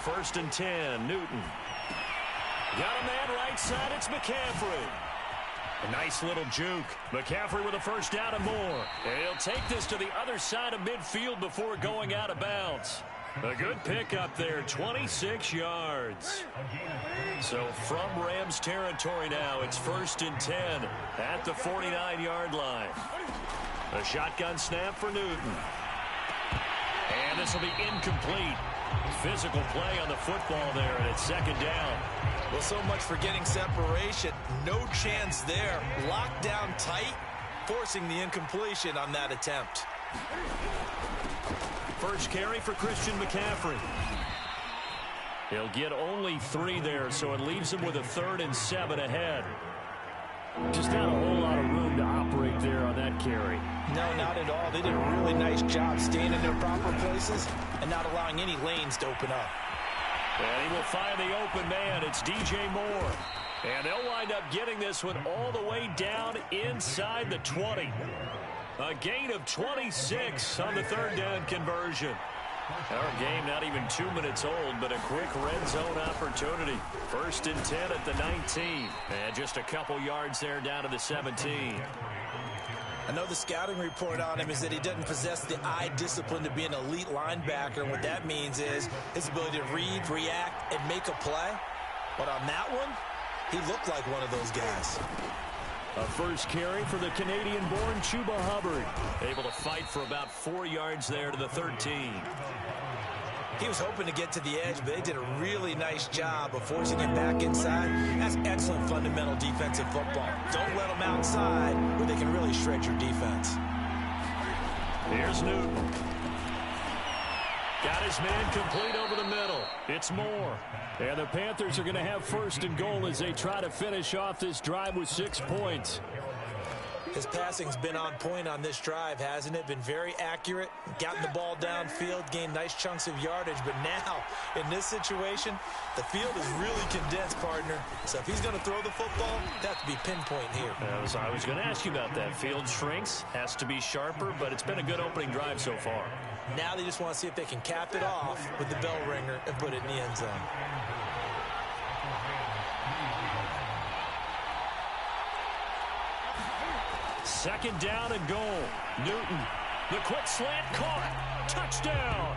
first and 10. Newton. Got a man right side. It's McCaffrey. A nice little juke. McCaffrey with a first down and more. And he'll take this to the other side of midfield before going out of bounds. A good pickup there, 26 yards. So from Rams territory now, it's first and 10 at the 49-yard line. A shotgun snap for Newton. And this will be incomplete. Physical play on the football there, and it's second down. Well, so much for getting separation. No chance there. Locked down tight, forcing the incompletion on that attempt. First carry for Christian McCaffrey. He'll get only 3 there, so it leaves him with a 3rd and 7 ahead. Just not a whole lot of room to operate there on that carry. No, not at all. They did a really nice job staying in their proper places and not allowing any lanes to open up. And he will find the open man. It's DJ Moore. And they'll wind up getting this one all the way down inside the 20. A gain of 26 on the 3rd down conversion. Our game not even 2 minutes old, but a quick red zone opportunity. First and 10 at the 19. And just a couple yards there down to the 17. I know the scouting report on him is that he doesn't possess the eye discipline to be an elite linebacker. And what that means is his ability to read, react, and make a play. But on that one, he looked like one of those guys. A first carry for the Canadian-born Chuba Hubbard. Able to fight for about 4 yards there to the 13. He was hoping to get to the edge, but they did a really nice job of forcing him back inside. That's excellent fundamental defensive football. Don't let them outside where they can really shred your defense. Here's Newton. Got his man complete over the middle. It's Moore. And the Panthers are going to have first and goal as they try to finish off this drive with 6 points. His passing's been on point on this drive, hasn't it? Been very accurate, gotten the ball downfield, gained nice chunks of yardage. But now, in this situation, the field is really condensed, partner. So if he's going to throw the football, that has to be pinpoint here. I was going to ask you about that. Field shrinks, has to be sharper, but it's been a good opening drive so far. Now they just want to see if they can cap it off with the bell ringer and put it in the end zone. Second down and goal. Newton, the quick slant caught. Touchdown.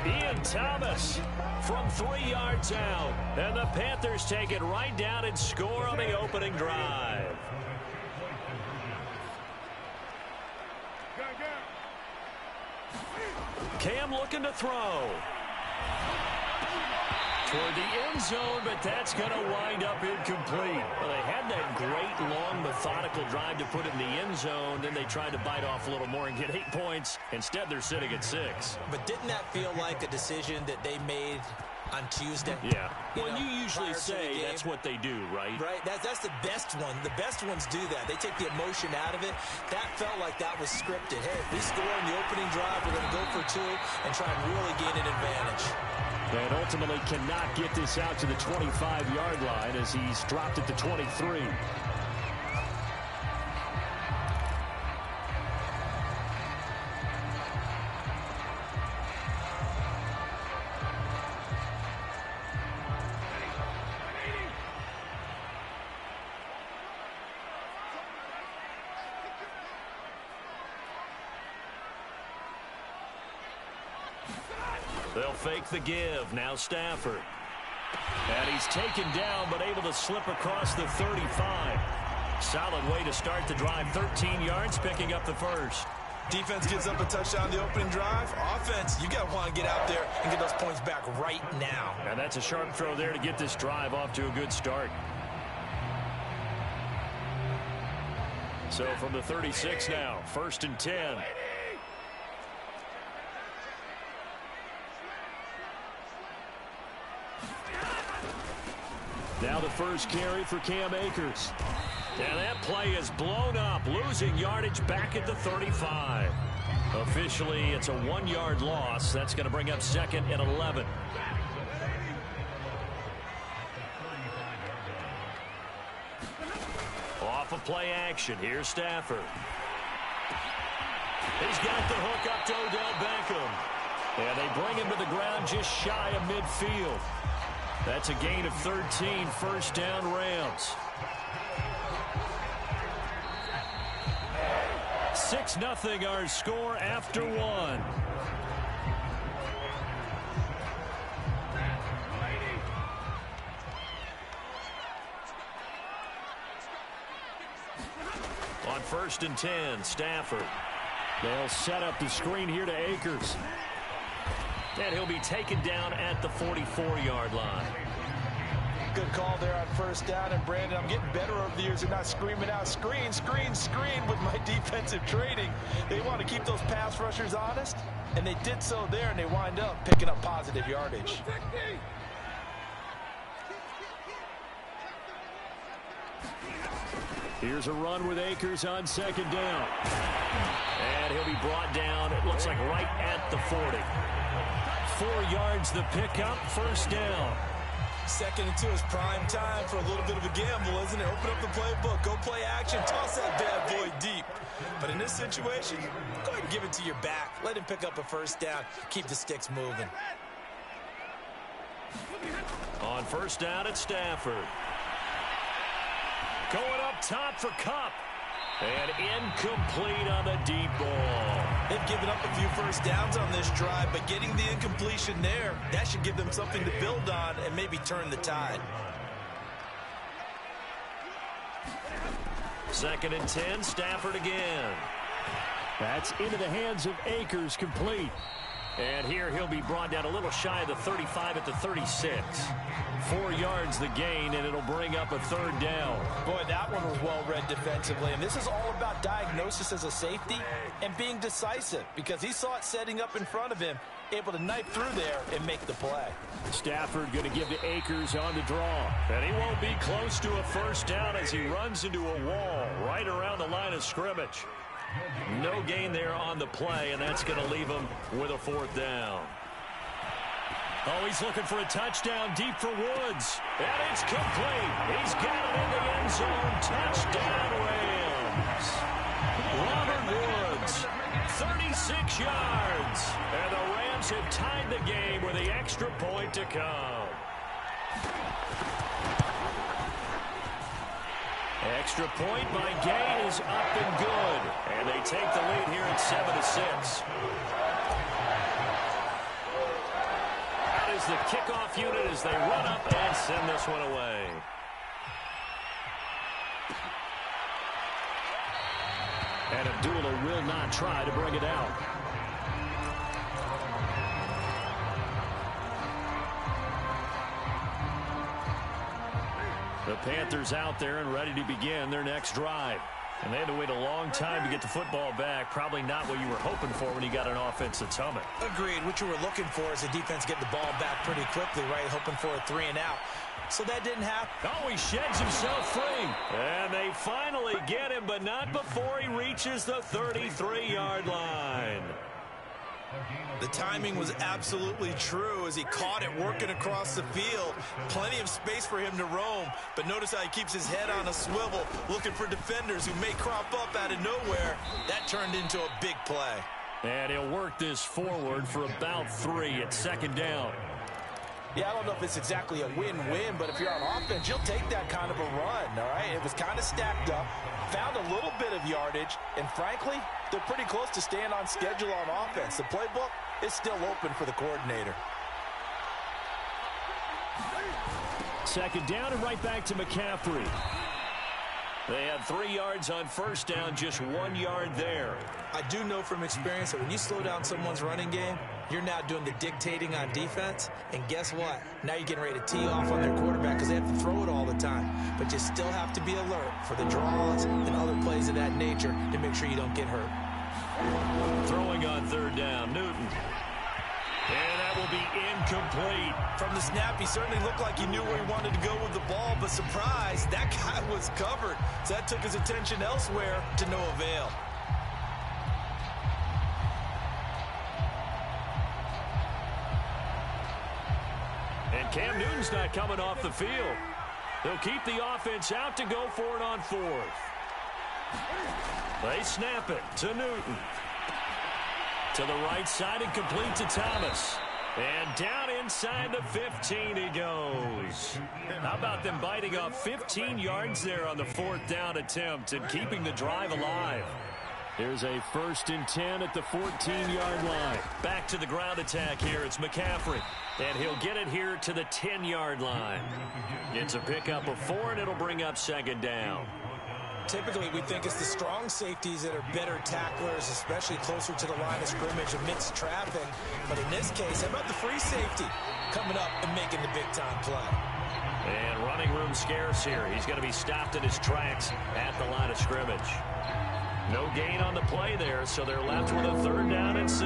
Ian Thomas from 3 yards out. And the Panthers take it right down and score on the opening drive. Cam looking to throw. Toward the end zone, but that's going to wind up incomplete. Well, they had that great, long, methodical drive to put it in the end zone. Then they tried to bite off a little more and get 8 points. Instead, they're sitting at 6. But didn't that feel like a decision that they made on Tuesday? Yeah. Well, you usually say that's what they do, right? Right. That's the best one. The best ones do that. They take the emotion out of it. That felt like that was scripted. Hey, if we score in the opening drive, we're going to go for 2 and try and really gain an advantage. And ultimately cannot get this out to the 25-yard line as he's dropped at the 23. They'll fake the give. Now Stafford. And he's taken down, but able to slip across the 35. Solid way to start the drive. 13 yards, picking up the first. Defense gives up a touchdown the opening drive. Offense, you got to want to get out there and get those points back right now. And that's a sharp throw there to get this drive off to a good start. So from the 36 now, first and 10. Now the first carry for Cam Akers. And that play is blown up, losing yardage back at the 35. Officially, it's a 1-yard loss. That's going to bring up second and 11. Off of play action. Here's Stafford. He's got the hook up to Odell Beckham. And they bring him to the ground just shy of midfield. That's a gain of 13, first down Rams. 6-0 our score after one. On 1st and 10, Stafford. They'll set up the screen here to Akers. And he'll be taken down at the 44-yard line. Good call there on 1st down. And, Brandon, I'm getting better over the years and not screaming out, screen, screen, screen with my defensive training. They want to keep those pass rushers honest, and they did so there, and they wind up picking up positive yardage. Here's a run with Akers on 2nd down. And he'll be brought down, it looks like right at the 40. 4 yards the pickup, 1st down. 2nd and 2 is prime time for a little bit of a gamble, isn't it? Open up the playbook, go play action, toss that bad boy deep. But in this situation, go ahead and give it to your back. Let him pick up a 1st down, keep the sticks moving. On 1st down, it's Stafford. Going up top for Kupp. And incomplete on the deep ball. They've given up a few 1st downs on this drive, but getting the incompletion there, that should give them something to build on and maybe turn the tide. 2nd and 10, Stafford again. That's into the hands of Akers, complete. And here he'll be brought down a little shy of the 35 at the 36. 4 yards the gain, and it'll bring up a 3rd down. Boy, that one was well read defensively. And this is all about diagnosis as a safety and being decisive, because he saw it setting up in front of him, able to knife through there and make the play. Stafford going to give to Akers on the draw. And he won't be close to a 1st down as he runs into a wall right around the line of scrimmage. No gain there on the play, and that's going to leave him with a 4th down. Oh, he's looking for a touchdown deep for Woods. And it's complete. He's got it in the end zone. Touchdown, Rams. Robert Woods, 36 yards. And the Rams have tied the game with the extra point to come. Extra point by Gay is up and good. And they take the lead here at 7-6. Out is the kickoff unit as they run up and send this one away. And Abdullah will not try to bring it out. The Panthers out there and ready to begin their next drive. And they had to wait a long time to get the football back. Probably not what you were hoping for when you got an offense that's humming. Agreed. What you were looking for is the defense getting the ball back pretty quickly, right? Hoping for a 3 and out. So that didn't happen. Oh, he sheds himself free. And they finally get him, but not before he reaches the 33-yard line. The timing was absolutely true as he caught it working across the field. Plenty of space for him to roam, but notice how he keeps his head on a swivel, looking for defenders who may crop up out of nowhere. That turned into a big play. And he'll work this forward for about 3 at 2nd down. Yeah, I don't know if it's exactly a win-win, but if you're on offense, you'll take that kind of a run, all right? It was kind of stacked up, found a little bit of yardage, and frankly, they're pretty close to staying on schedule on offense. The playbook is still open for the coordinator. 2nd down and right back to McCaffrey. They had 3 yards on 1st down, just 1 yard there. I do know from experience that when you slow down someone's running game, you're now doing the dictating on defense. And guess what? Now you're getting ready to tee off on their quarterback because they have to throw it all the time. But you still have to be alert for the draws and other plays of that nature to make sure you don't get hurt. Throwing on 3rd down, Newton. And that will be incomplete. From the snap, he certainly looked like he knew where he wanted to go with the ball, but surprise, that guy was covered. So that took his attention elsewhere to no avail. And Cam Newton's not coming off the field. They'll keep the offense out to go for it on 4th. They snap it to Newton. To the right side and complete to Thomas. And down inside the 15 he goes. How about them biting off 15 yards there on the 4th down attempt and keeping the drive alive? Here's a 1st and 10 at the 14-yard line. Back to the ground attack here. It's McCaffrey. And he'll get it here to the 10-yard line. It's a pickup of 4, and it'll bring up 2nd down. Typically, we think it's the strong safeties that are better tacklers, especially closer to the line of scrimmage amidst traffic. But in this case, how about the free safety coming up and making the big-time play? And running room scarce here. He's going to be stopped in his tracks at the line of scrimmage. No gain on the play there, so they're left with a 3rd down and 6.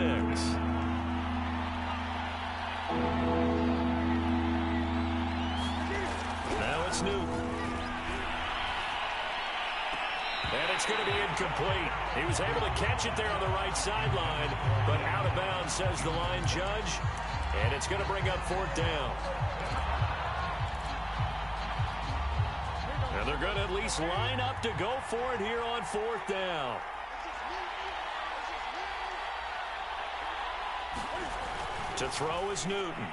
Now it's Newton. And it's going to be incomplete. He was able to catch it there on the right sideline, but out of bounds, says the line judge. And it's going to bring up 4th down. And they're going to at least line up to go for it here on 4th down. To throw is Newton.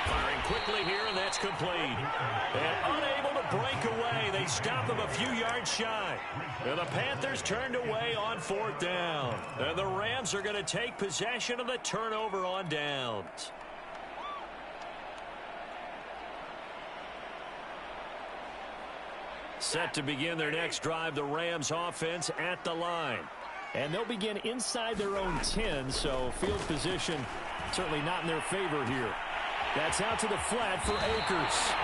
Firing quickly here, and that's complete. And unable to break away. They stop him a few yards shy. And the Panthers turned away on 4th down. And the Rams are going to take possession of the turnover on downs. Set to begin their next drive, the Rams offense at the line. And they'll begin inside their own 10, so field position certainly not in their favor here. That's out to the flat for Akers.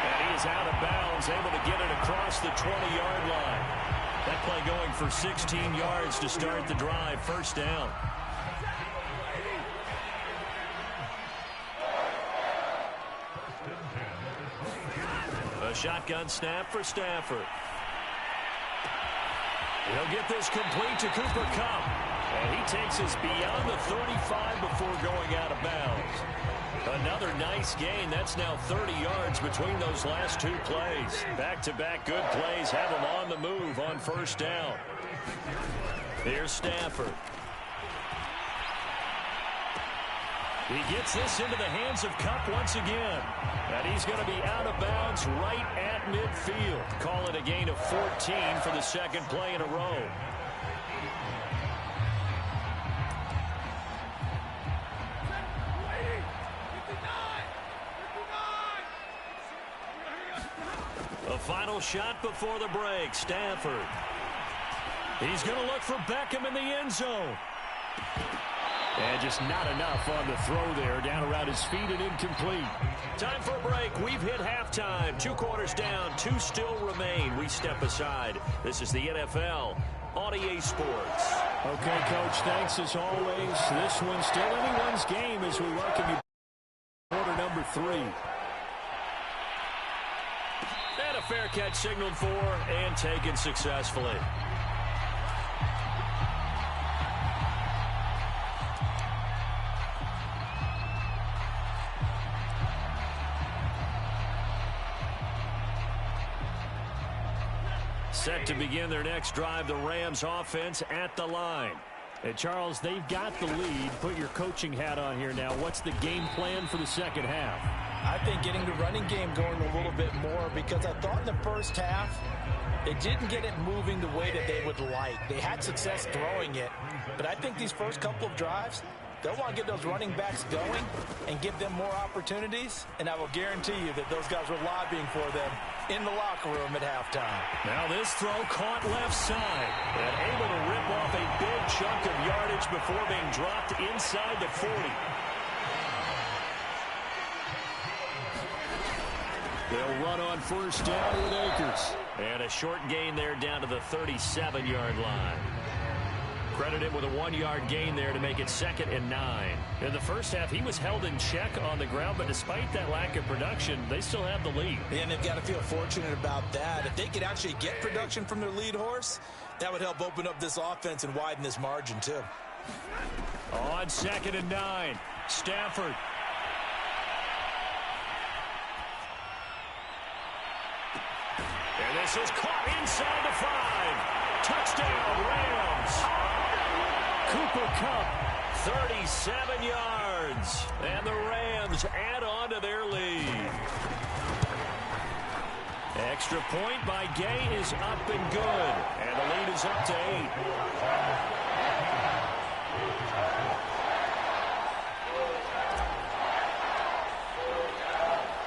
And he is out of bounds, able to get it across the 20-yard line. That play going for 16 yards to start the drive, 1st down. A shotgun snap for Stafford. He'll get this complete to Cooper Kupp. And he takes us beyond the 35 before going out of bounds. Another nice gain. That's now 30 yards between those last 2 plays. Back-to-back good plays have him on the move on 1st down. Here's Stafford. He gets this into the hands of Kupp once again. And he's going to be out of bounds right at midfield. Call it a gain of 14 for the 2nd play in a row. The final shot before the break, Stafford. He's going to look for Beckham in the end zone. And just not enough on the throw there, down around his feet and incomplete. Time for a break. We've hit halftime. 2 quarters down, 2 still remain. We step aside. This is the NFL on EA Sports. Okay, Coach, thanks as always. This one's still anyone's game as we welcome you quarter number 3. And a fair catch signaled for and taken successfully. Set to begin their next drive, the Rams offense at the line. And Charles, they've got the lead. Put your coaching hat on here now. What's the game plan for the 2nd half? I think getting the running game going a little bit more, because I thought in the 1st half they didn't get it moving the way that they would like. They had success throwing it, but I think these first couple of drives, they'll want to get those running backs going and give them more opportunities, and I will guarantee you that those guys were lobbying for them in the locker room at halftime. Now this throw caught left side and able to rip off a big chunk of yardage before being dropped inside the 40. They'll run on 1st down with Akers. And a short gain there down to the 37-yard line. Credit him with a 1-yard gain there to make it 2nd and 9. In the 1st half, he was held in check on the ground, but despite that lack of production, they still have the lead. And they've got to feel fortunate about that. If they could actually get production from their lead horse, that would help open up this offense and widen this margin, too. On 2nd and 9, Stafford. And this is caught inside the 5. Touchdown, Rams. Cooper Kupp. 37 yards. And the Rams add on to their lead. Extra point by Gay is up and good. And the lead is up to 8.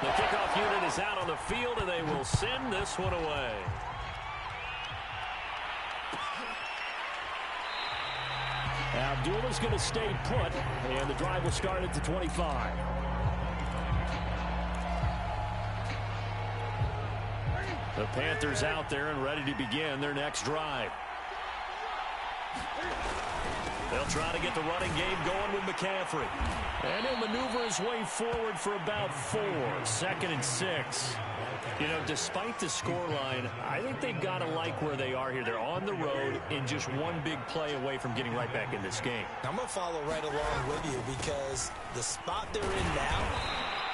The kickoff unit is out on the field, and they will send this one away. Abdullah's going to stay put, and the drive will start at the 25. The Panthers out there and ready to begin their next drive. They'll try to get the running game going with McCaffrey. And he'll maneuver his way forward for about 4. 2nd and 6. You know, despite the scoreline, I think they've got to like where they are here. They're on the road and just one big play away from getting right back in this game. I'm going to follow right along with you because the spot they're in now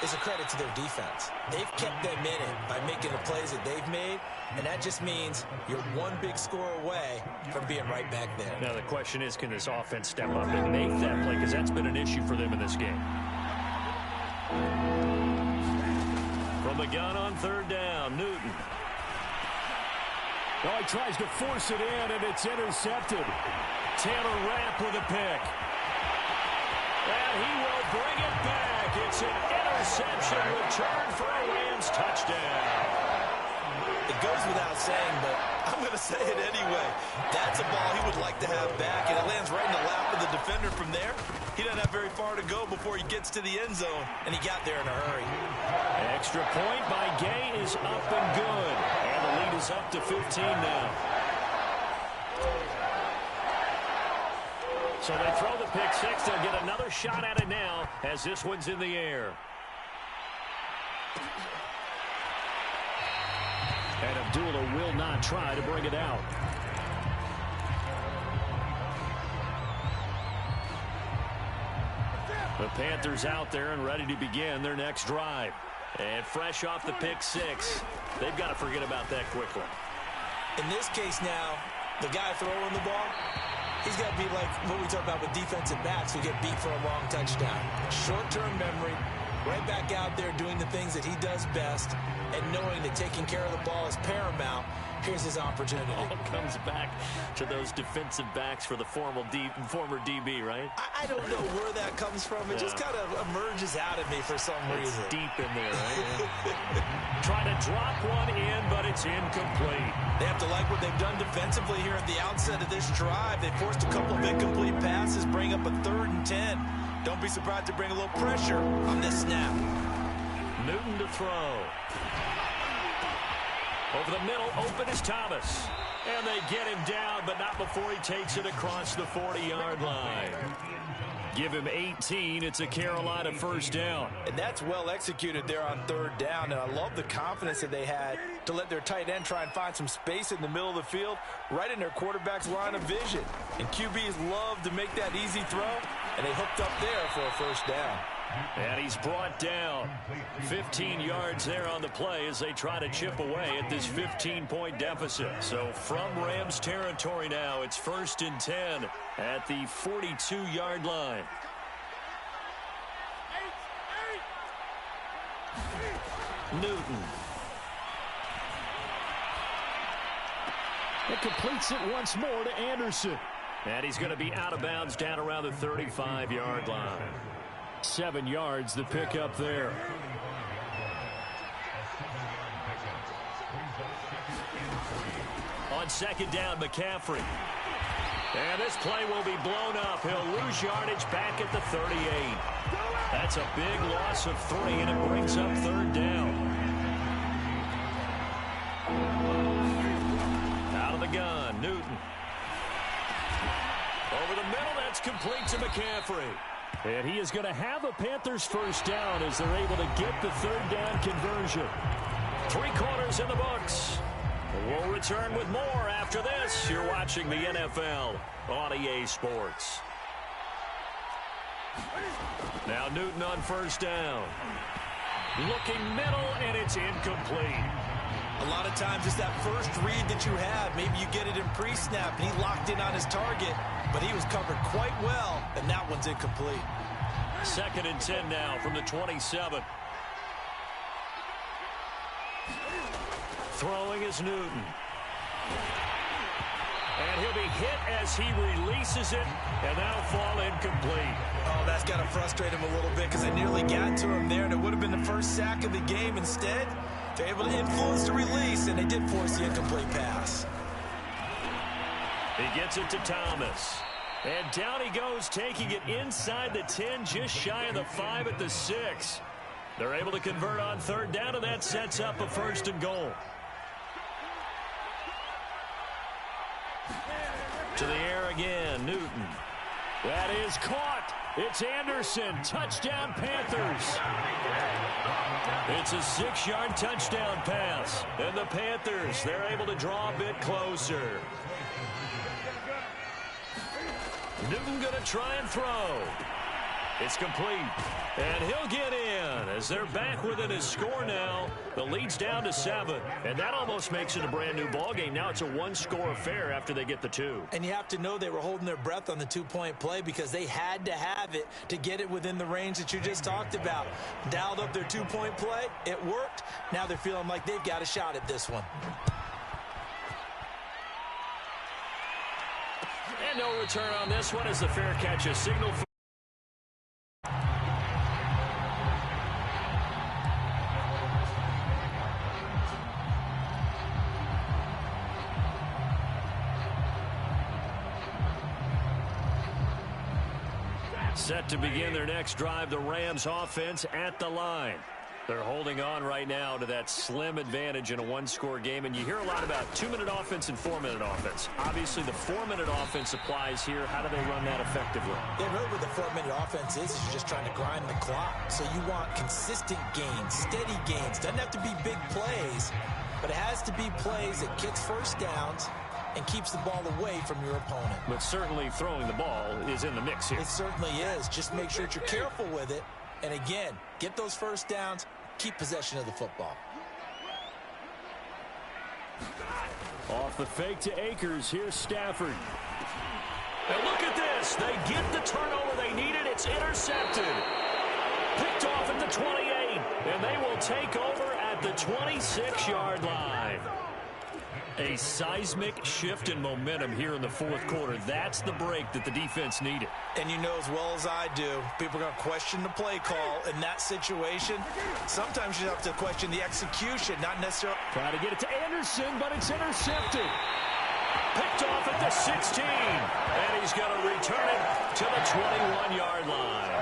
is a credit to their defense. They've kept them in it by making the plays that they've made, and that just means you're one big score away from being right back there. Now, the question is, can this offense step up and make that play? Because that's been an issue for them in this game. From the gun on 3rd down, Newton. Oh, he tries to force it in, and it's intercepted. Taylor Rapp with a pick. And he will bring it back. It's an interception return for a Rams touchdown. It goes without saying, but I'm going to say it anyway. That's a ball he would like to have back, and it lands right in the lap of the defender from there. He doesn't have very far to go before he gets to the end zone, and he got there in a hurry. Extra point by Gay is up and good. And the lead is up to 15 now. So they throw the pick 6. They'll get another shot at it now as this one's in the air. And Abdullah will not try to bring it out. The Panthers out there and ready to begin their next drive. And fresh off the pick 6, they've got to forget about that quickly. In this case now, the guy throwing the ball, he's got to be like what we talk about with defensive backs who get beat for a long touchdown. Short-term memory, right back out there doing the things that he does best, and knowing that taking care of the ball is paramount. Here's his opportunity. All comes back to those defensive backs for the former DB, right? I don't know where that comes from. It just kind of emerges out of me for some reason. It's deep in there, right? Trying to drop one in, but it's incomplete. They have to like what they've done defensively here at the outset of this drive. They forced a couple of incomplete passes, bring up a 3rd and 10. Don't be surprised to bring a little pressure on this snap. Newton to throw. Over the middle, open is Thomas. And they get him down, but not before he takes it across the 40-yard line. Give him 18. It's a Carolina 1st down. And that's well executed there on 3rd down. And I love the confidence that they had to let their tight end try and find some space in the middle of the field, right in their quarterback's line of vision. And QBs love to make that easy throw, and they hooked up there for a 1st down. And he's brought down. 15 yards there on the play as they try to chip away at this 15-point deficit. So from Rams territory now, it's 1st and 10 at the 42-yard line. Newton. It completes it once more to Anderson. And he's going to be out of bounds down around the 35-yard line. 7 yards, the pickup there. On 2nd down, McCaffrey. And this play will be blown up. He'll lose yardage back at the 38. That's a big loss of 3, and it brings up 3rd down. Out of the gun, Newton. Over the middle, that's complete to McCaffrey. And he is going to have a Panthers 1st down as they're able to get the 3rd down conversion. 3 quarters in the books. We'll return with more after this. You're watching the NFL on EA Sports. Now Newton on 1st down. Looking middle, and it's incomplete. A lot of times it's that first read that you have. Maybe you get it in pre-snap, and he locked in on his target, but he was covered quite well, and that one's incomplete. 2nd and 10 now from the 27. Throwing is Newton. And he'll be hit as he releases it, and that'll fall incomplete. Oh, that's got to frustrate him a little bit because I nearly got to him there, and it would have been the first sack of the game. Instead, they're able to influence the release, and they did force the incomplete pass. He gets it to Thomas. And down he goes, taking it inside the 10, just shy of the 5 at the 6. They're able to convert on 3rd down, and that sets up a 1st and goal. To the air again, Newton. That is caught. It's Anderson. Touchdown, Panthers. It's a 6-yard touchdown pass. And the Panthers, they're able to draw a bit closer. Newton going to try and throw. It's complete. And he'll get in as they're back within his score now. The lead's down to 7. And that almost makes it a brand new ball game. Now it's a 1-score affair after they get the 2. And you have to know they were holding their breath on the 2-point play because they had to have it to get it within the range that you just talked about. Dialed up their 2-point play. It worked. Now they're feeling like they've got a shot at this one. And no return on this one as the fair catch is signaled for. Set to begin their next drive, the Rams offense at the line. They're holding on right now to that slim advantage in a 1-score game, and you hear a lot about 2-minute offense and 4-minute offense. Obviously, the 4-minute offense applies here. How do they run that effectively? Yeah, really what the 4-minute offense is you're just trying to grind the clock. So you want consistent gains, steady gains. Doesn't have to be big plays, but it has to be plays that kicks first downs and keeps the ball away from your opponent. But certainly throwing the ball is in the mix here. It certainly is. Just make sure that you're careful with it. And again, get those first downs, keep possession of the football. Off the fake to Akers, here's Stafford. And look at this. They get the turnover they needed. It's intercepted. Picked off at the 28. And they will take over at the 26-yard line. A seismic shift in momentum here in the 4th quarter. That's the break that the defense needed. And you know as well as I do, people are going to question the play call in that situation. Sometimes you have to question the execution, not necessarily. Try to get it to Anderson, but it's intercepted. Picked off at the 16. And he's going to return it to the 21-yard line.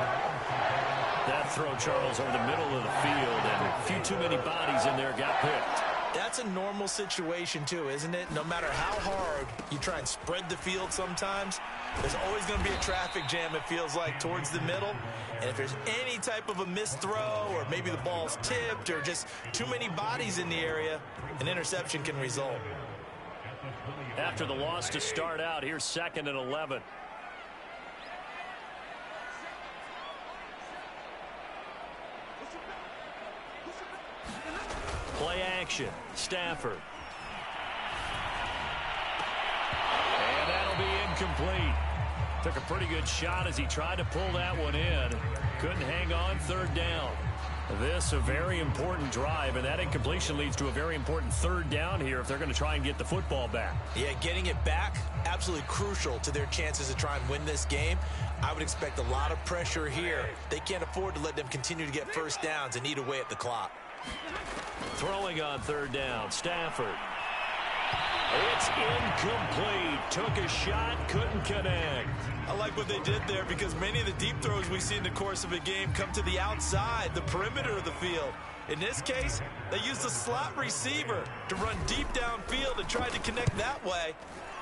That throw, Charles, over the middle of the field, and a few too many bodies in there got picked. That's a normal situation, too, isn't it? No matter how hard you try and spread the field sometimes, there's always going to be a traffic jam, it feels like, towards the middle. And if there's any type of a missed throw or maybe the ball's tipped or just too many bodies in the area, an interception can result. After the loss to start out, here's 2nd and 11. Play action. Stafford. And that'll be incomplete. Took a pretty good shot as he tried to pull that one in. Couldn't hang on 3rd down. This a very important drive, and that incompletion leads to a very important 3rd down here if they're going to try and get the football back. Yeah, getting it back, absolutely crucial to their chances to try and win this game. I would expect a lot of pressure here. They can't afford to let them continue to get first downs and eat away at the clock. Throwing on 3rd down, Stafford. It's incomplete. Took a shot, couldn't connect. I like what they did there because many of the deep throws we see in the course of a game come to the outside, the perimeter of the field. In this case, they used a slot receiver to run deep downfield and tried to connect that way.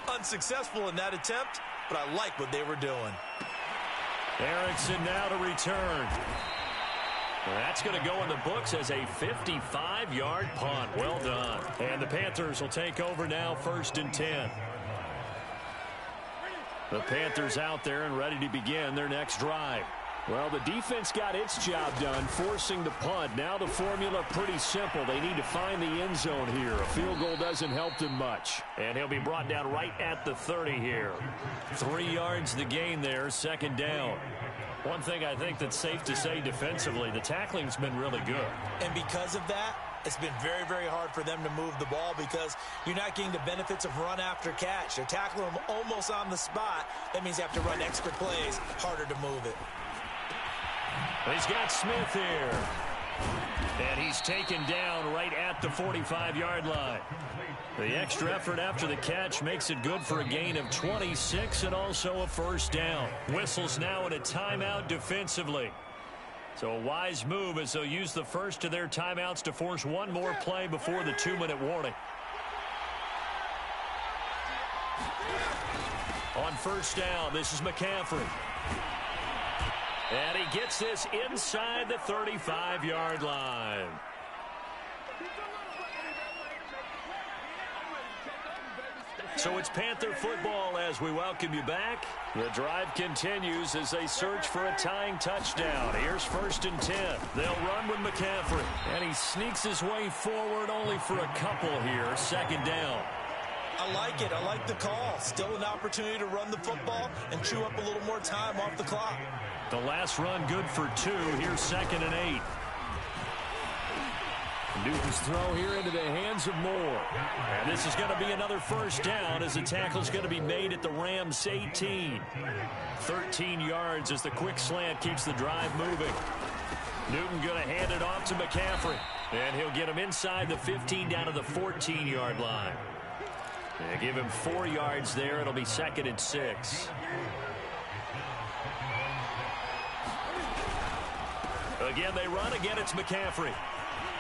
Unsuccessful in that attempt, but I like what they were doing. Erickson now to return. That's going to go in the books as a 55-yard punt. Well done. And the Panthers will take over now, 1st and 10. The Panthers out there and ready to begin their next drive. Well, the defense got its job done, forcing the punt. Now the formula pretty simple. They need to find the end zone here. A field goal doesn't help them much. And he'll be brought down right at the 30 here. 3 yards the gain there, second down. One thing I think that's safe to say defensively, the tackling's been really good. And because of that, it's been very, very hard for them to move the ball because you're not getting the benefits of run after catch. They're tackling them almost on the spot. That means you have to run extra plays, harder to move it. He's got Smith here. And he's taken down right at the 45-yard line. The extra effort after the catch makes it good for a gain of 26 and also a first down. Whistles now in a timeout defensively. So a wise move as they'll use the first of their timeouts to force one more play before the 2-minute warning. On first down, this is McCaffrey. And he gets this inside the 35-yard line. So it's Panther football as we welcome you back. The drive continues as they search for a tying touchdown. Here's 1st and 10. They'll run with McCaffrey. And he sneaks his way forward only for a couple here. Second down. I like it. I like the call. Still an opportunity to run the football and chew up a little more time off the clock. The last run good for 2. Here's 2nd and 8. Newton's throw here into the hands of Moore. And this is going to be another first down as the tackle's going to be made at the Rams 18. 13 yards as the quick slant keeps the drive moving. Newton going to hand it off to McCaffrey. And he'll get him inside the 15 down to the 14-yard line. They give him 4 yards there. It'll be 2nd and 6. Again, they run. Again, it's McCaffrey.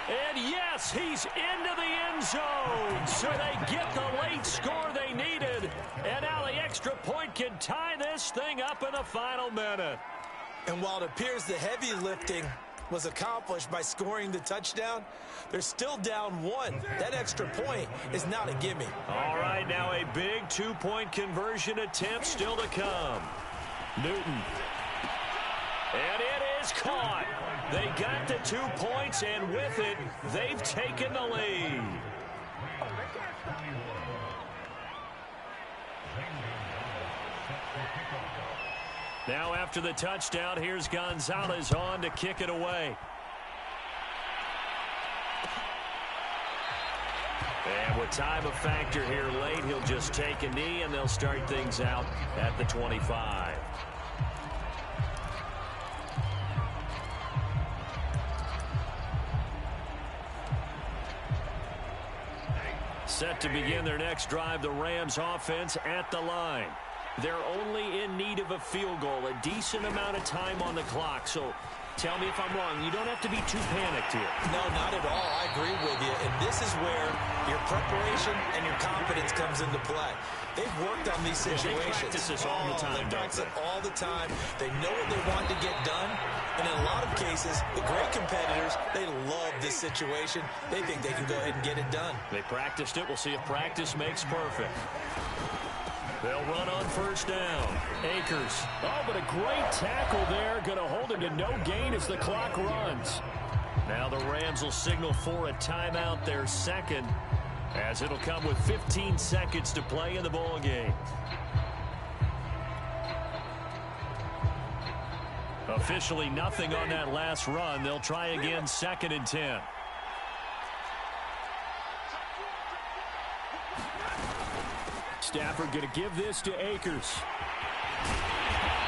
And yes, he's into the end zone. So they get the late score they needed. And now the extra point can tie this thing up in the final minute. And while it appears the heavy lifting was accomplished by scoring the touchdown, they're still down 1. That extra point is not a gimme. All right, now a big 2-point conversion attempt still to come. Newton. And it is caught. They got the 2 points, and with it, they've taken the lead. Now after the touchdown, here's Gonzalez on to kick it away. And with time a factor here late, he'll just take a knee, and they'll start things out at the 25. Set to begin their next drive, the Rams offense at the line. They're only in need of a field goal, a decent amount of time on the clock. So tell me if I'm wrong. You don't have to be too panicked here. No, not at all. I agree with you. And this is where your preparation and your confidence comes into play. They've worked on these situations. They practice this all the time. They practice it all the time. They know what they want to get done. And in a lot of cases, the great competitors, they love this situation. They think they can go ahead and get it done. They practiced it. We'll see if practice makes perfect. They'll run on first down. Akers. Oh, but a great tackle there. Going to hold him to no gain as the clock runs. Now the Rams will signal for a timeout, their second, as it'll come with 15 seconds to play in the ball game. Officially nothing on that last run. They'll try again, 2nd and 10. Stafford going to give this to Akers.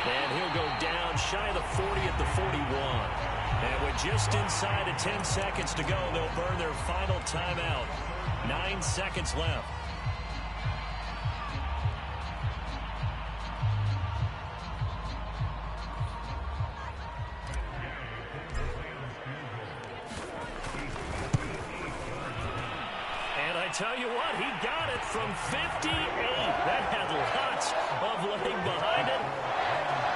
And he'll go down shy of the 40 at the 41. And with just inside of 10 seconds to go, they'll burn their final timeout. 9 seconds left. And I tell you what, he got it from 58. That had lots of leg behind it.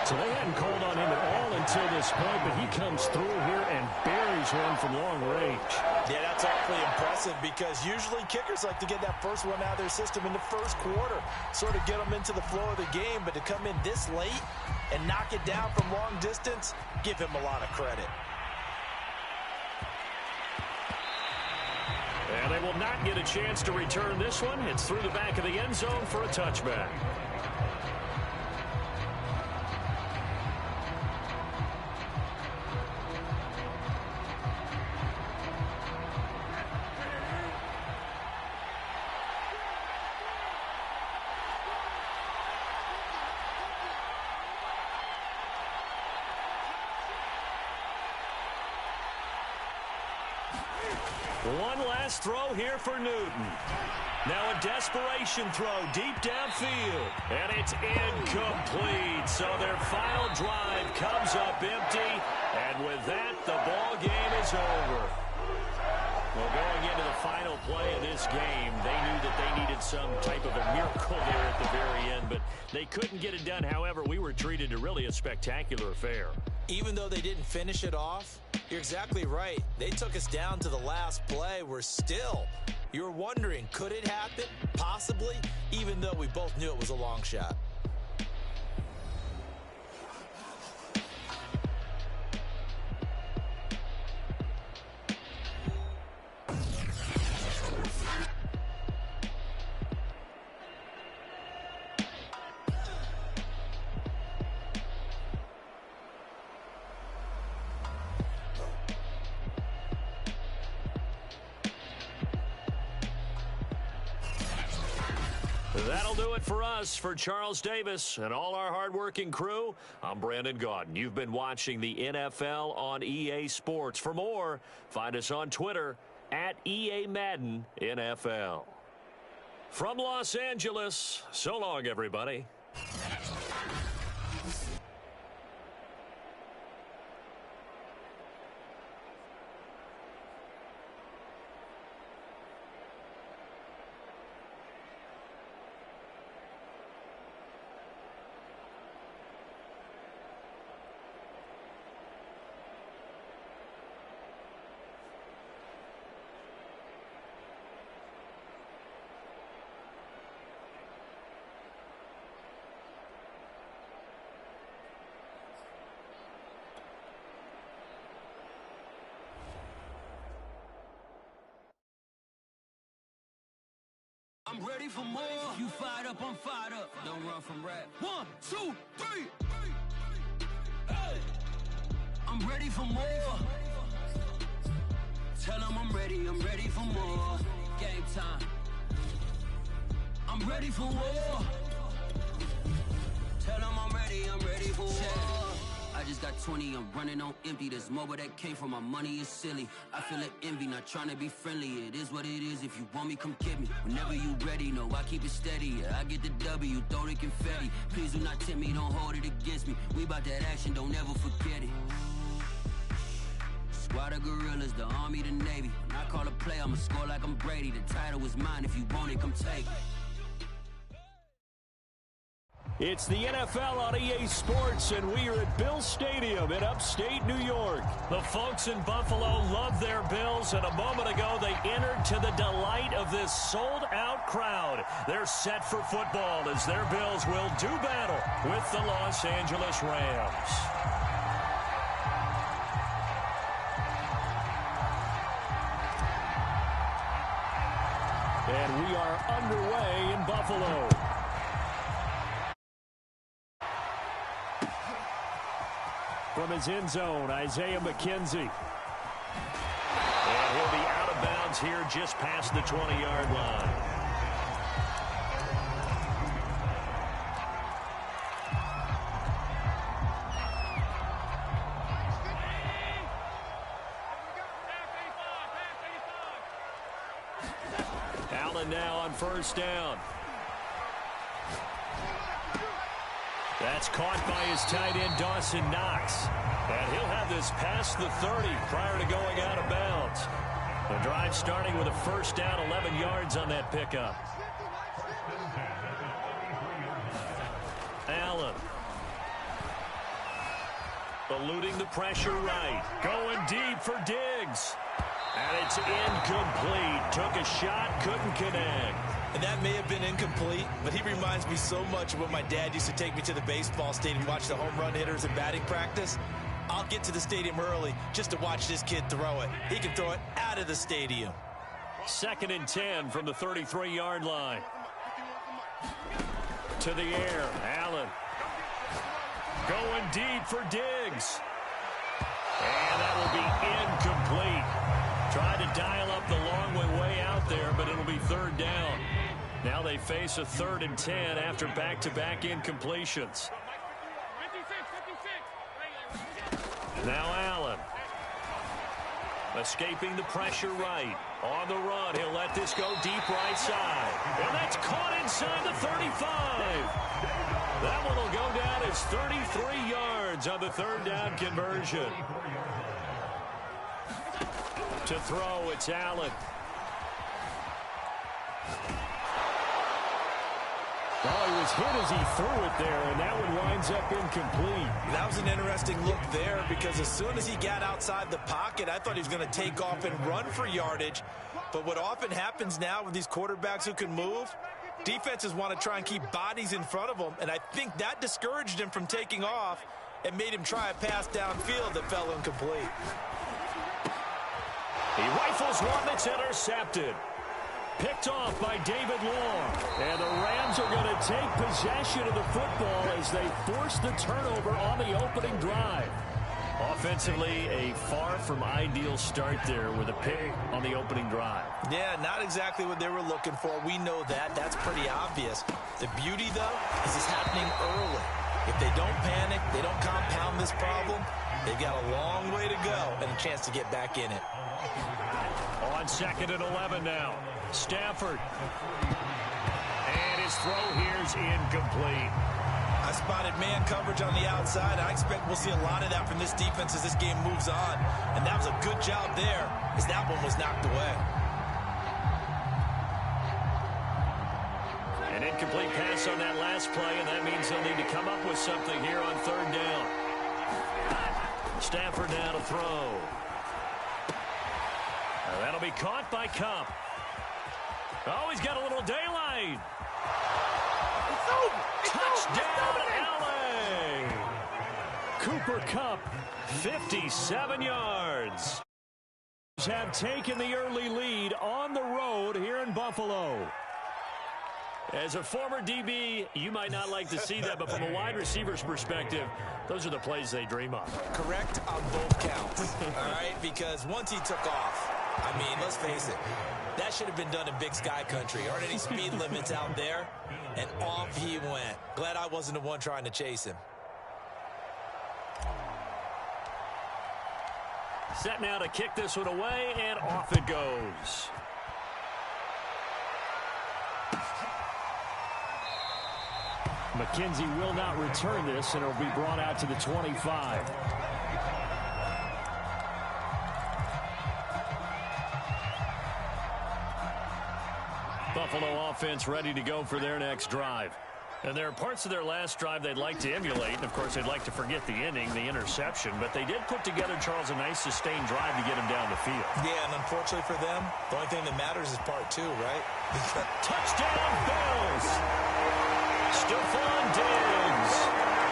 So they hadn't called on him at all in until this point, but he comes through here and buries one from long range. Yeah, that's awfully impressive because usually kickers like to get that first one out of their system in the first quarter, sort of get them into the flow of the game, but to come in this late and knock it down from long distance, give him a lot of credit. And they will not get a chance to return this one. It's through the back of the end zone for a touchback. One last throw here for Newton. Now a desperation throw deep downfield. And it's incomplete. So their final drive comes up empty. And with that, the ball game is over. Well, going into the final play of this game, they knew that they needed some type of a miracle there at the very end, but they couldn't get it done. However, we were treated to really a spectacular affair. Even though they didn't finish it off, you're exactly right. They took us down to the last play. You're wondering, could it happen? Possibly, even though we both knew it was a long shot. That'll do it for us. For Charles Davis and all our hardworking crew, I'm Brandon Gaudin. You've been watching the NFL on EA Sports. For more, find us on Twitter at EA Madden NFL. From Los Angeles, so long, everybody. I'm ready for more. If you fired up, I'm fired up. Don't run from rap. 1, 2, 3. Hey. I'm ready for more. Tell them I'm ready for more. Game time. I'm ready for war. Tell them I'm ready for war. I just got 20, I'm running on empty. This mobile that came from my money is silly. I feel it envy, not trying to be friendly. It is what it is, if you want me, come get me. Whenever you ready, no, I keep it steady. Yeah, I get the W, throw the confetti. Please do not tempt me, don't hold it against me. We about that action, don't ever forget it. Squad of gorillas, the army, the navy. When I call a play, I'ma score like I'm Brady. The title is mine, if you want it, come take it. It's the NFL on EA Sports, and we are at Bills Stadium in upstate New York. The folks in Buffalo love their Bills, and a moment ago they entered to the delight of this sold-out crowd. They're set for football as their Bills will do battle with the Los Angeles Rams. And we are underway in Buffalo. From his end zone, Isaiah McKenzie. And he'll be out of bounds here just past the 20-yard line. Allen now on first down. That's caught by his tight end, Dawson Knox. And he'll have this past the 30 prior to going out of bounds. The drive starting with a first down, 11 yards on that pickup. Allen. Eluding the pressure right. Going deep for Diggs. And it's incomplete. Took a shot, couldn't connect. And that may have been incomplete, but he reminds me so much of when my dad used to take me to the baseball stadium to watch the home run hitters in batting practice. I'll get to the stadium early just to watch this kid throw it. He can throw it out of the stadium. 2nd and 10 from the 33-yard line. To the air, Allen. Going deep for Diggs. And that will be incomplete. Tried to dial up the long way out there, but it'll be 3rd down. Now they face a 3rd and 10 after back-to-back incompletions. Now Allen. Escaping the pressure right. On the run, he'll let this go deep right side. And that's caught inside the 35. That one will go down as 33 yards on the 3rd down conversion. To throw, it's Allen. Well, he was hit as he threw it there, and that one winds up incomplete. That was an interesting look there because as soon as he got outside the pocket, I thought he was going to take off and run for yardage. But what often happens now with these quarterbacks who can move, defenses want to try and keep bodies in front of them, and I think that discouraged him from taking off and made him try a pass downfield that fell incomplete. He rifles one that's intercepted. Picked off by David Long. And the Rams are going to take possession of the football as they force the turnover on the opening drive. Offensively, a far from ideal start there with a pick on the opening drive. Yeah, not exactly what they were looking for. We know that. That's pretty obvious. The beauty, though, is it's happening early. If they don't panic, they don't compound this problem, they've got a long way to go and a chance to get back in it. On 2nd and 11 now. Stafford. And his throw here's incomplete. I spotted man coverage on the outside. I expect we'll see a lot of that from this defense as this game moves on. And that was a good job there as that one was knocked away. An incomplete pass on that last play, and that means they'll need to come up with something here on 3rd down. Stafford now to throw. That'll be caught by Kupp. Oh, he's got a little daylight. Touchdown, LA! Cooper Kupp, 57 yards. Have taken the early lead on the road here in Buffalo. As a former DB, you might not like to see that, but from a wide receiver's perspective, those are the plays they dream of. Correct on both counts, all right? Because once he took off, I mean, let's face it, that should have been done in Big Sky country. Aren't any speed limits out there? And off he went. Glad I wasn't the one trying to chase him. Set now to kick this one away, and off it goes. McKenzie will not return this, and it will be brought out to the 25. Buffalo offense ready to go for their next drive. And there are parts of their last drive they'd like to emulate. And, of course, they'd like to forget the ending, the interception. But they did put together, Charles, a nice sustained drive to get him down the field. Yeah, and unfortunately for them, the only thing that matters is part 2, right? Touchdown, Bills! Stephon Diggs,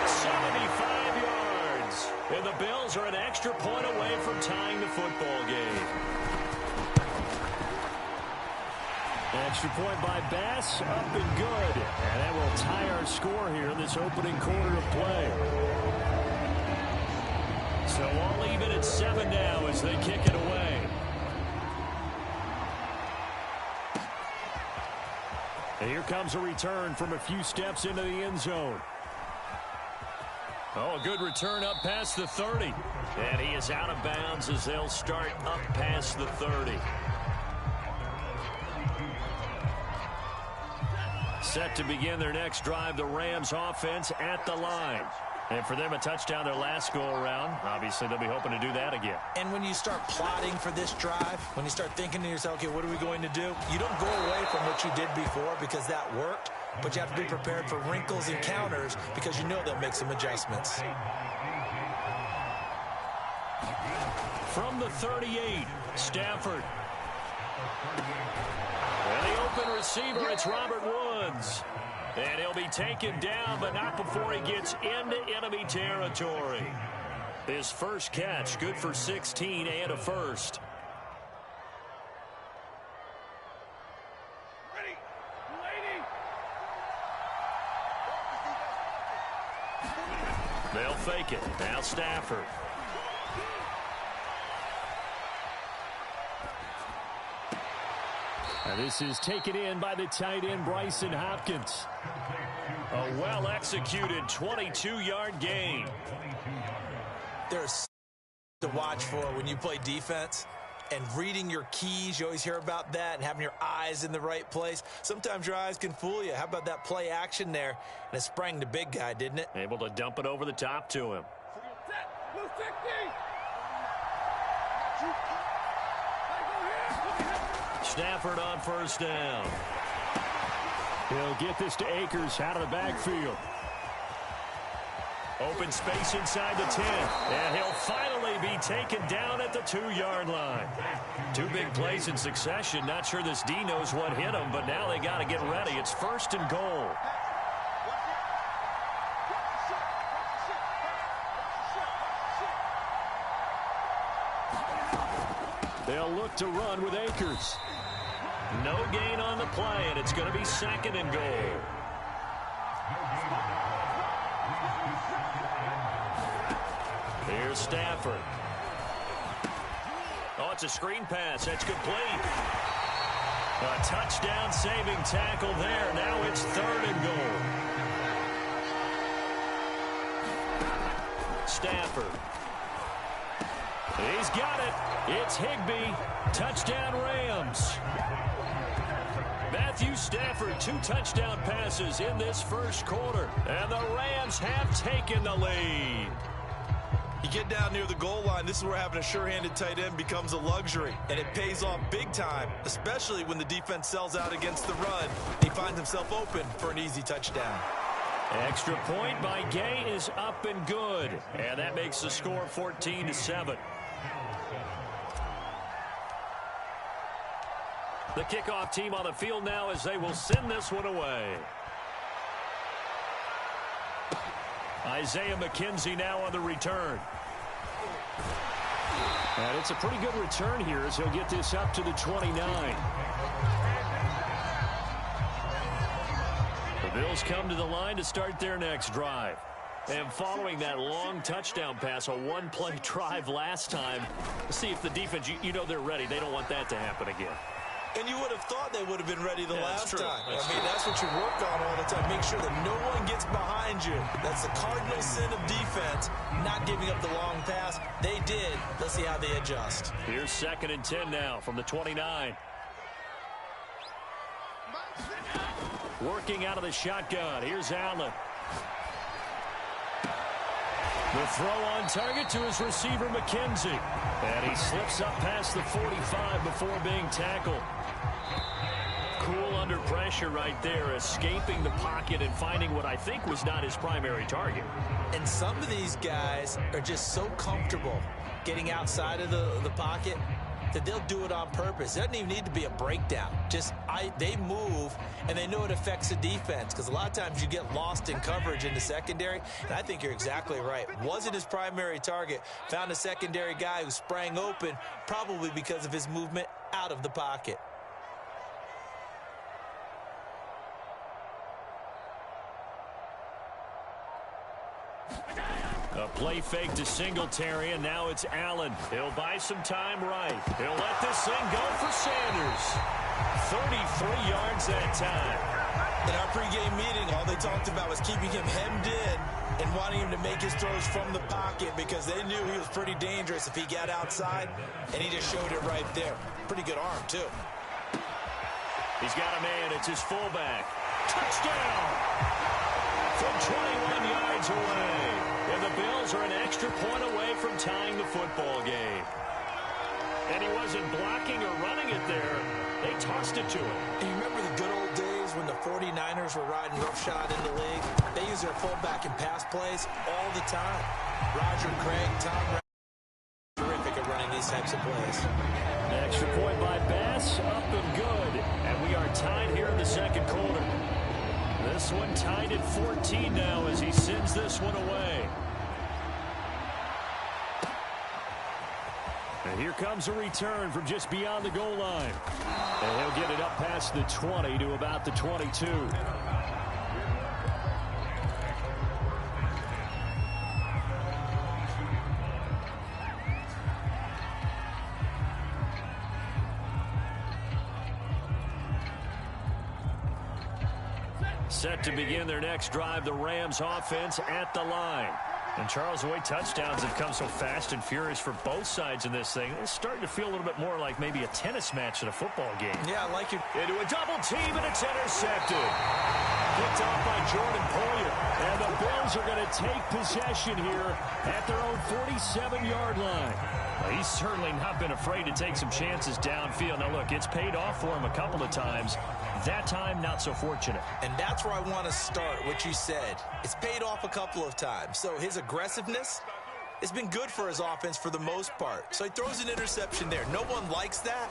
75 yards. And the Bills are an extra point away from tying the football game. Extra point by Bass, up and good. And that will tie our score here in this opening quarter of play. So all even at 7 now as they kick it away. And here comes a return from a few steps into the end zone. Oh, a good return up past the 30. And he is out of bounds as they'll start up past the 30. Set to begin their next drive, the Rams offense at the line. And for them, a touchdown their last go-around. Obviously, they'll be hoping to do that again. And when you start plotting for this drive, when you start thinking to yourself, okay, what are we going to do? You don't go away from what you did before because that worked, but you have to be prepared for wrinkles and counters because you know they'll make some adjustments. From the 38, Stafford. And the open receiver, it's Robert Woods. And he'll be taken down, but not before he gets into enemy territory. His first catch, good for 16 and a first. They'll fake it. Now Stafford. And this is taken in by the tight end, Bryson Hopkins. A well-executed 22-yard gain. There's to watch for when you play defense. And reading your keys, you always hear about that, and having your eyes in the right place. Sometimes your eyes can fool you. How about that play action there? And it sprang the big guy, didn't it? Able to dump it over the top to him. Stafford on first down. He'll get this to Akers out of the backfield. Open space inside the 10. And he'll finally be taken down at the 2-yard line. Two big plays in succession. Not sure this D knows what hit him, but now they got to get ready. It's first and goal. They'll look to run with Akers. No gain on the play, and it's going to be second and goal. Here's Stafford. Oh, it's a screen pass. That's complete. A touchdown-saving tackle there. Now it's third and goal. Stafford. He's got it. It's Higbee. Touchdown Rams. Matthew Stafford, 2 touchdown passes in this first quarter. And the Rams have taken the lead. You get down near the goal line, this is where having a sure-handed tight end becomes a luxury. And it pays off big time, especially when the defense sells out against the run. He finds himself open for an easy touchdown. Extra point by Gay is up and good. And that makes the score 14-7. The kickoff team on the field now as they will send this one away. Isaiah McKenzie now on the return. And it's a pretty good return here as he'll get this up to the 29. The Bills come to the line to start their next drive. And following that long touchdown pass, a one-play drive last time, see if the defense, you know they're ready. They don't want that to happen again. And you would have thought they would have been ready the last time. That's that's what you work on all the time. Make sure that no one gets behind you. That's the cardinal sin of defense, not giving up the long pass. They did. Let's see how they adjust. Here's 2nd and 10 now from the 29. Working out of the shotgun. Here's Allen. The throw on target to his receiver, McKenzie. And he slips up past the 45 before being tackled. Cool under pressure right there, escaping the pocket and finding what I think was not his primary target. And some of these guys are just so comfortable getting outside of the pocket that they'll do it on purpose. It doesn't even need to be a breakdown. They move, and they know it affects the defense because a lot of times you get lost in coverage in the secondary, and I think you're exactly right. Wasn't his primary target. Found a secondary guy who sprang open, probably because of his movement out of the pocket. A play fake to Singletary, and now it's Allen. He'll buy some time right. He'll let this thing go for Sanders. 33 yards that time. In our pregame meeting, all they talked about was keeping him hemmed in and wanting him to make his throws from the pocket because they knew he was pretty dangerous if he got outside, and he just showed it right there. Pretty good arm, too. He's got a man. It's his fullback. Touchdown! From 21 yards away. And the Bills are an extra point away from tying the football game. And he wasn't blocking or running it there. They tossed it to him. And you remember the good old days when the 49ers were riding roughshod in the league? They use their fullback in pass plays all the time. Roger Craig, Tom Brady, terrific at running these these types of plays. Extra point by Bass, up and good. And we are tied here in the second quarter. This one tied at 14 now as he sends this one away. And here comes a return from just beyond the goal line. And he'll get it up past the 20 to about the 22. Set to begin their next drive, the Rams offense at the line. And Charles, the way touchdowns have come so fast and furious for both sides in this thing, it's starting to feel a little bit more like maybe a tennis match in a football game. Yeah, I like it. Into a double team, and it's intercepted. Picked off by Jordan Poyer. And the Bills are going to take possession here at their own 47-yard line. Well, he's certainly not been afraid to take some chances downfield. Now, look, it's paid off for him a couple of times. That time, not so fortunate. And that's where I want to start, what you said. It's paid off a couple of times. So his aggressiveness has been good for his offense for the most part. So he throws an interception there. No one likes that,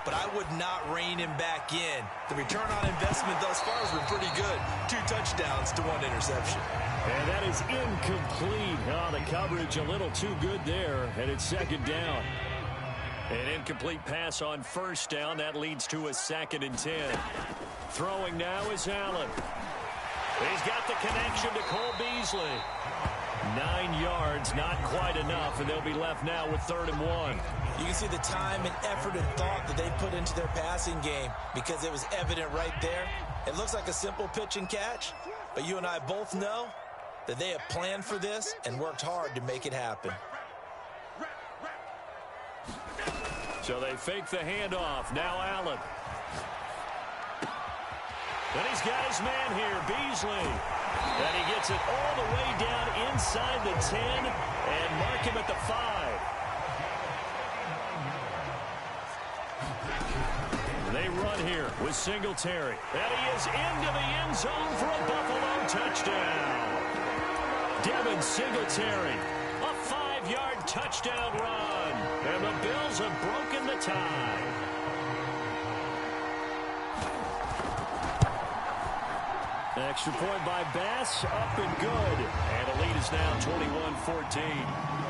but I would not rein him back in. The return on investment thus far has been pretty good. 2 touchdowns to 1 interception. And that is incomplete. Oh, the coverage a little too good there, and it's second down. An incomplete pass on first down. That leads to a 2nd and 10. Throwing now is Allen. He's got the connection to Cole Beasley. 9 yards, not quite enough, and they'll be left now with 3rd and 1. You can see the time and effort and thought that they put into their passing game because it was evident right there. It looks like a simple pitch and catch, but you and I both know that they have planned for this and worked hard to make it happen. So they fake the handoff. Now Allen. And he's got his man here, Beasley. And he gets it all the way down inside the 10 and mark him at the 5. They run here with Singletary. And he is into the end zone for a Buffalo touchdown. Devin Singletary, a 5-yard touchdown run. And the Bills have broken the tie. Extra point by Bass, up and good. And the lead is now 21-14.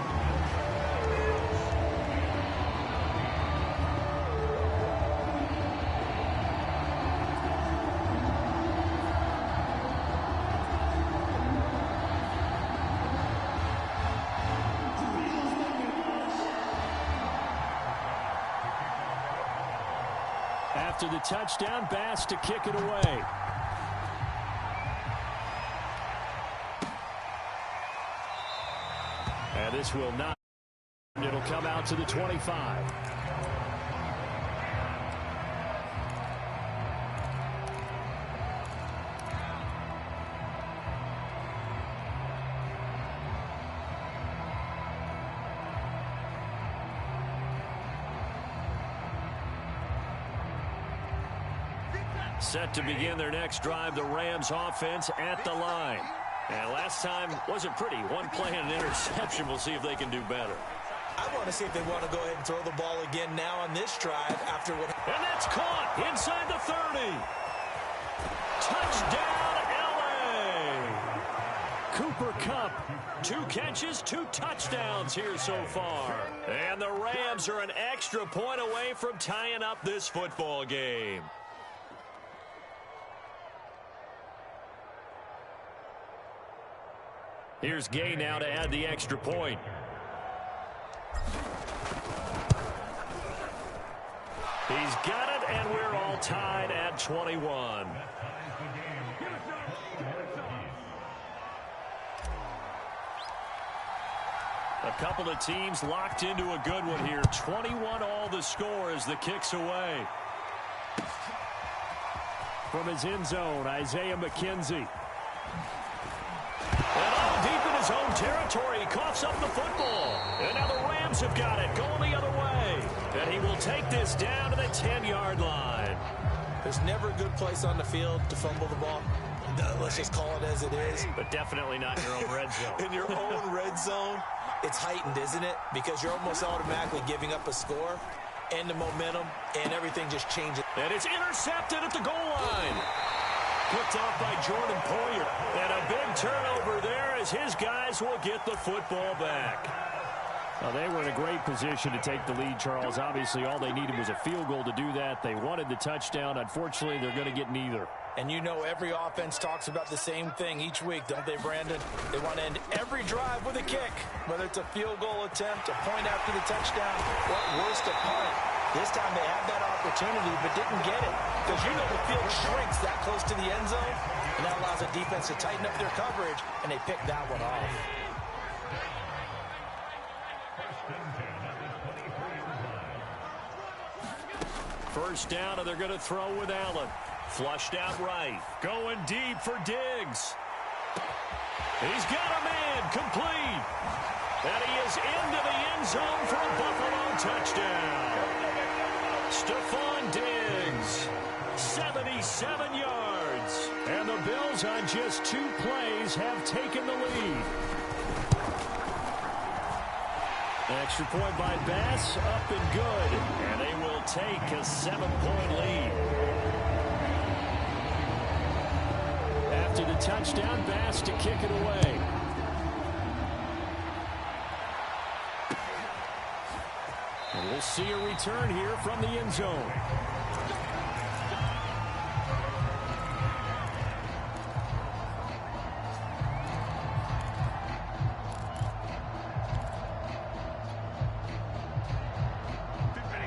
After the touchdown, Bass to kick it away. And this will not. It'll come out to the 25. Set to begin their next drive, the Rams offense at the line. And last time wasn't pretty. One play and an interception. We'll see if they can do better. I want to see if they want to go ahead and throw the ball again now on this drive after what. And that's caught inside the 30. Touchdown, L.A. Cooper Kupp, 2 catches, 2 touchdowns here so far. And the Rams are an extra point away from tying up this football game. Here's Gay now to add the extra point. He's got it, and we're all tied at 21. A couple of teams locked into a good one here. 21 all the score as the kick's away. From his end zone, Isaiah McKenzie. And all deep in his own territory, he coughs up the football. And now the Rams have got it, going the other way. And he will take this down to the 10-yard line. There's never a good place on the field to fumble the ball. Let's just call it as it is. But definitely not in your own red zone. In your own red zone, it's heightened, isn't it? Because you're almost automatically giving up a score and the momentum, and everything just changes. And it's intercepted at the goal line. Picked off by Jordan Poyer. And a big turnover there as his guys will get the football back. Well, they were in a great position to take the lead, Charles. Obviously, all they needed was a field goal to do that. They wanted the touchdown. Unfortunately, they're going to get neither. And you know every offense talks about the same thing each week, don't they, Brandon? They want to end every drive with a kick, whether it's a field goal attempt, a point after the touchdown, or at worst, a punt. This time they had that opportunity but didn't get it because you know the field shrinks that close to the end zone, and that allows the defense to tighten up their coverage, and they picked that one off. First down, and they're going to throw with Allen. Flushed out right. Going deep for Diggs. He's got a man complete. And he is into the end zone for a Buffalo touchdown. Stephon Diggs, 77 yards. And the Bills on just 2 plays have taken the lead. Extra point by Bass, up and good. And they will take a 7-point lead. After the touchdown, Bass to kick it away. And we'll see a return here from the end zone.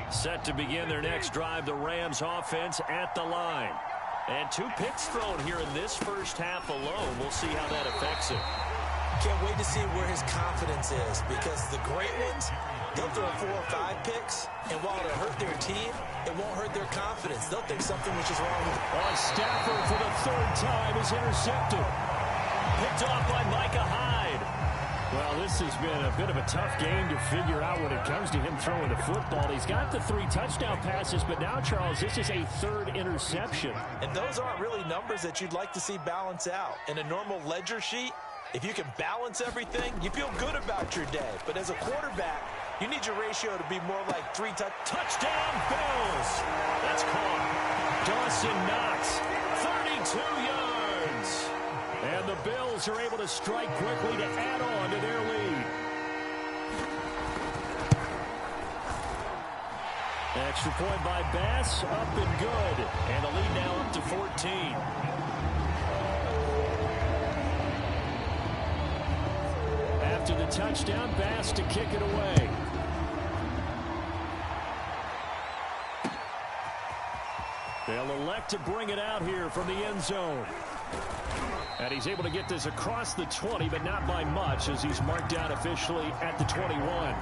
Set to begin their next drive, the Rams offense at the line. And 2 picks thrown here in this first half alone. We'll see how that affects him. Can't wait to see where his confidence is, because the great ones, they'll throw 4 or 5 picks, and while it'll hurt their team, it won't hurt their confidence. They'll think something which is wrong with them. Stafford for the 3rd time is intercepted. Picked off by Micah Hyde. Well, this has been a bit of a tough game to figure out when it comes to him throwing the football. He's got the 3 touchdown passes, but now, Charles, this is a 3rd interception. And those aren't really numbers that you'd like to see balance out. In a normal ledger sheet, if you can balance everything, you feel good about your day. But as a quarterback, you need your ratio to be more like 3 touchdown Bills. That's caught. Dawson Knox, 32 yards. And the Bills are able to strike quickly to add on to their lead. Extra point by Bass, up and good. And the lead now up to 14. After the touchdown, Bass to kick it away. They'll elect to bring it out here from the end zone. And he's able to get this across the 20, but not by much, as he's marked down officially at the 21.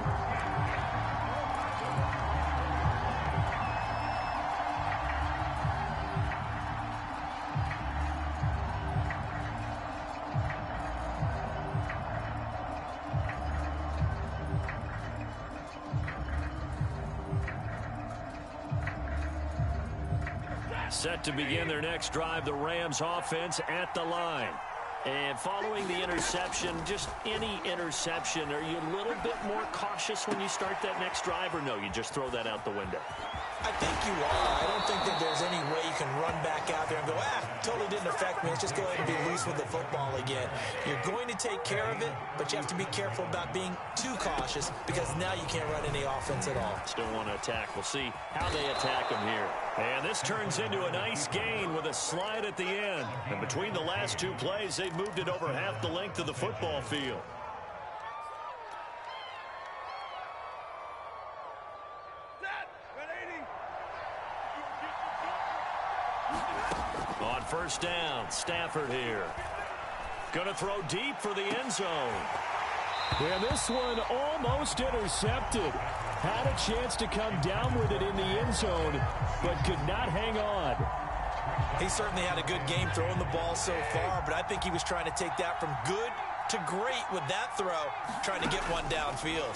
Set to begin their next drive, the Rams offense at the line. And following the interception, just any interception, are you a little bit more cautious when you start that next drive, or no, you just throw that out the window? I think you are. I don't think that there's any way you can run back out there and go, totally didn't affect me. Let's just go ahead and be loose with the football again. You're going to take care of it, but you have to be careful about being too cautious, because now you can't run any offense at all. Still want to attack. We'll see how they attack him here. And this turns into a nice gain with a slide at the end. And between the last 2 plays, they've moved it over half the length of the football field. On first down, Stafford here. Going to throw deep for the end zone. And this one almost intercepted. Had a chance to come down with it in the end zone, but could not hang on. He certainly had a good game throwing the ball so far, but I think he was trying to take that from good to great with that throw, trying to get one downfield.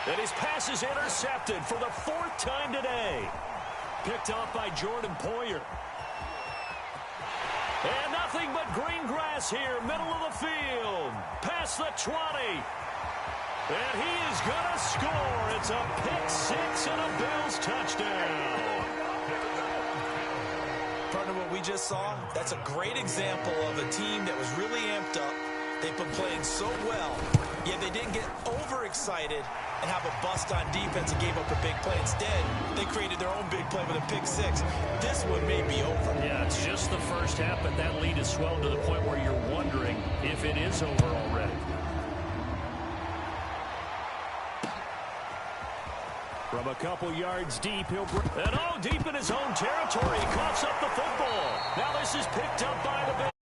And his pass is intercepted for the 4th time today. Picked off by Jordan Poyer. And nothing but green grass here, middle of the field. Past the 20. And he is going to score. It's a pick six and a Bills touchdown. Partner, what we just saw, that's a great example of a team that was really amped up. They've been playing so well, yet they didn't get overexcited and have a bust on defense and gave up a big play. Instead, they created their own big play with a pick six. This one may be over. Yeah, it's just the first half, but that lead has swelled to the point where you're wondering if it is over already. From a couple yards deep, he'll bring... And deep in his own territory, he coughs up the football. Now this is picked up by the...